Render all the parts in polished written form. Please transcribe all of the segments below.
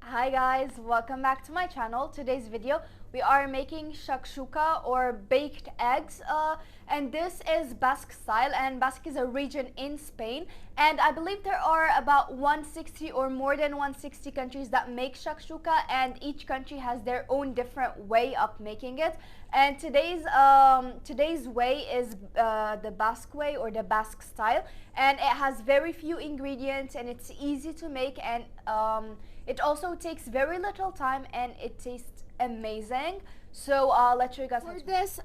Hi guys, welcome back to my channel. Today's video we are making shakshuka or baked eggs, and this is Basque style, and Basque is a region in Spain, and I believe there are about 160 or more than 160 countries that make shakshuka, and each country has their own different way of making it. And today's way is the Basque way or the Basque style, and it has very few ingredients and it's easy to make, and it also takes very little time and it tastes amazing. So let's show you guys. For this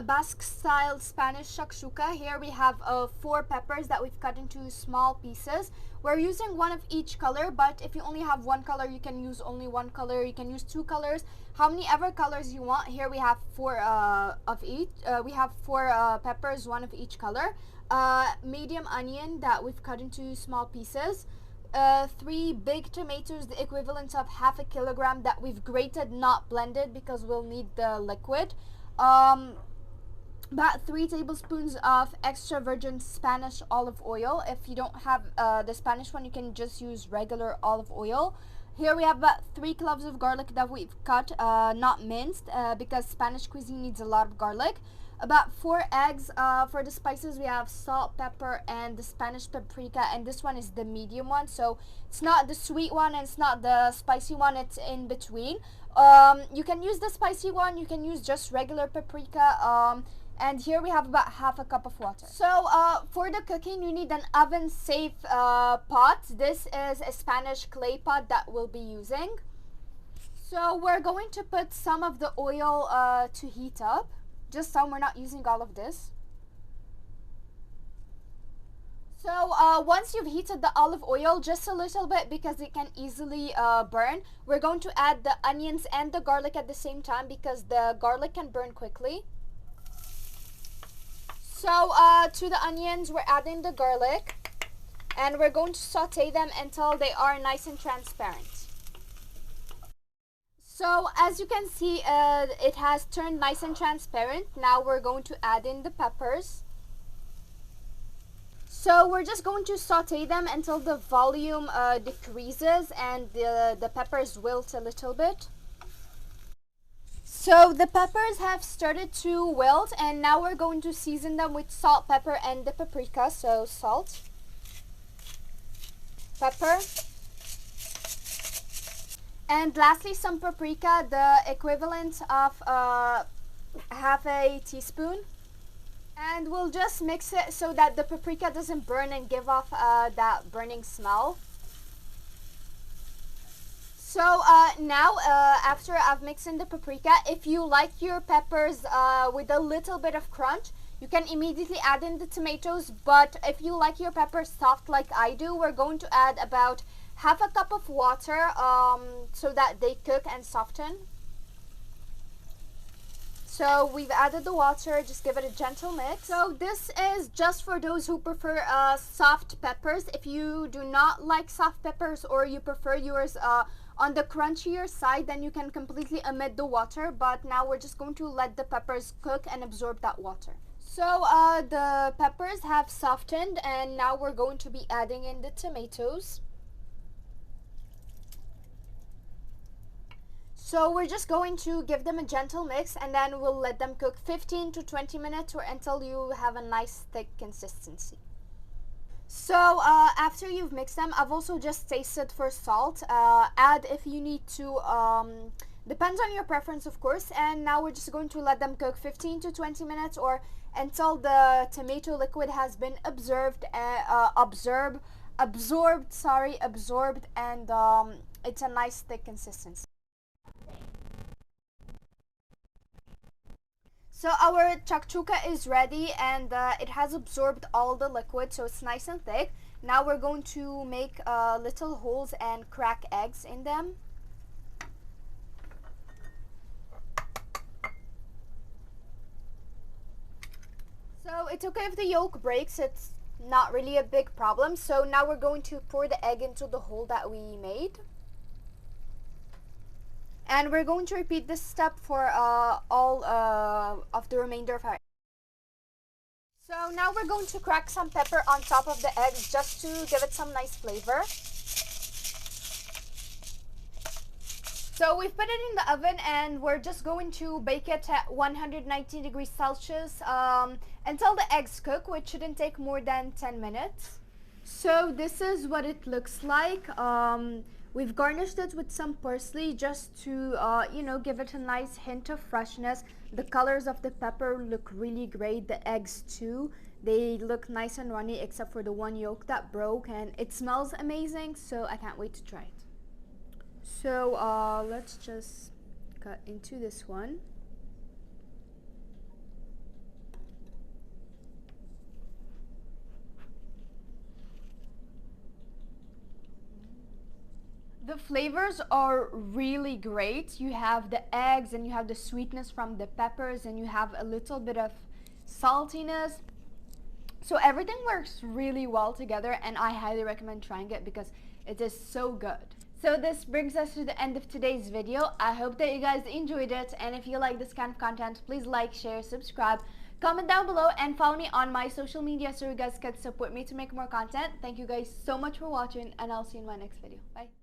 Basque style Spanish shakshuka, here we have 4 peppers that we've cut into small pieces. We're using one of each color, but if you only have one color, you can use only one color. You can use 2 colors, how many ever colors you want. Here we have 4 of each. We have 4 peppers, one of each color. Medium onion that we've cut into small pieces. 3 big tomatoes, the equivalent of half a kilogram, that we've grated, not blended, because we'll need the liquid. About 3 tablespoons of extra virgin Spanish olive oil. If you don't have the Spanish one, you can just use regular olive oil. Here we have about 3 cloves of garlic that we've cut, not minced, because Spanish cuisine needs a lot of garlic. About 4 eggs. For the spices, we have salt, pepper, and the Spanish paprika, and this one is the medium one, so it's not the sweet one and it's not the spicy one, it's in between. You can use the spicy one, you can use just regular paprika, and here we have about half a cup of water. So for the cooking, you need an oven safe pot. This is a Spanish clay pot that we'll be using. So we're going to put some of the oil to heat up. Just some, we're not using all of this. So once you've heated the olive oil, just a little bit because it can easily burn, we're going to add the onions and the garlic at the same time because the garlic can burn quickly. So to the onions, we're adding the garlic, and we're going to saute them until they are nice and transparent. So as you can see, it has turned nice and transparent. Now we're going to add in the peppers. So we're just going to saute them until the volume decreases and the peppers wilt a little bit. So the peppers have started to wilt, and now we're going to season them with salt, pepper, and the paprika. So salt, pepper, and lastly some paprika, the equivalent of half a teaspoon. And we'll just mix it so that the paprika doesn't burn and give off that burning smell. So now after I've mixed in the paprika, if you like your peppers with a little bit of crunch, you can immediately add in the tomatoes. But if you like your peppers soft like I do, we're going to add about half a cup of water so that they cook and soften. So we've added the water, just give it a gentle mix. So this is just for those who prefer soft peppers. If you do not like soft peppers or you prefer yours on the crunchier side, then you can completely omit the water. But now we're just going to let the peppers cook and absorb that water. So the peppers have softened, and now we're going to be adding in the tomatoes. So we're just going to give them a gentle mix, and then we'll let them cook 15 to 20 minutes or until you have a nice thick consistency. So after you've mixed them, I've also just tasted for salt. Add if you need to, depends on your preference of course. And now we're just going to let them cook 15 to 20 minutes or until the tomato liquid has been absorbed, and it's a nice thick consistency. So our shakshuka is ready, and it has absorbed all the liquid, so it's nice and thick. Now we're going to make little holes and crack eggs in them. it's okay if the yolk breaks. It's not really a big problem. So now we're going to pour the egg into the hole that we made. And we're going to repeat this step for all of the remainder of our. So now we're going to crack some pepper on top of the eggs just to give it some nice flavor. So we've put it in the oven and we're just going to bake it at 190 degrees Celsius until the eggs cook, which shouldn't take more than 10 minutes. So this is what it looks like. We've garnished it with some parsley just to, give it a nice hint of freshness. The colors of the pepper look really great. The eggs too. They look nice and runny except for the one yolk that broke, and it smells amazing, so I can't wait to try it. So let's just cut into this one. The flavors are really great. You have the eggs and you have the sweetness from the peppers and you have a little bit of saltiness. So everything works really well together, and I highly recommend trying it because it is so good. So this brings us to the end of today's video. I hope that you guys enjoyed it, and if you like this kind of content, please like, share, subscribe, comment down below, and follow me on my social media so you guys can support me to make more content. Thank you guys so much for watching, and I'll see you in my next video. Bye.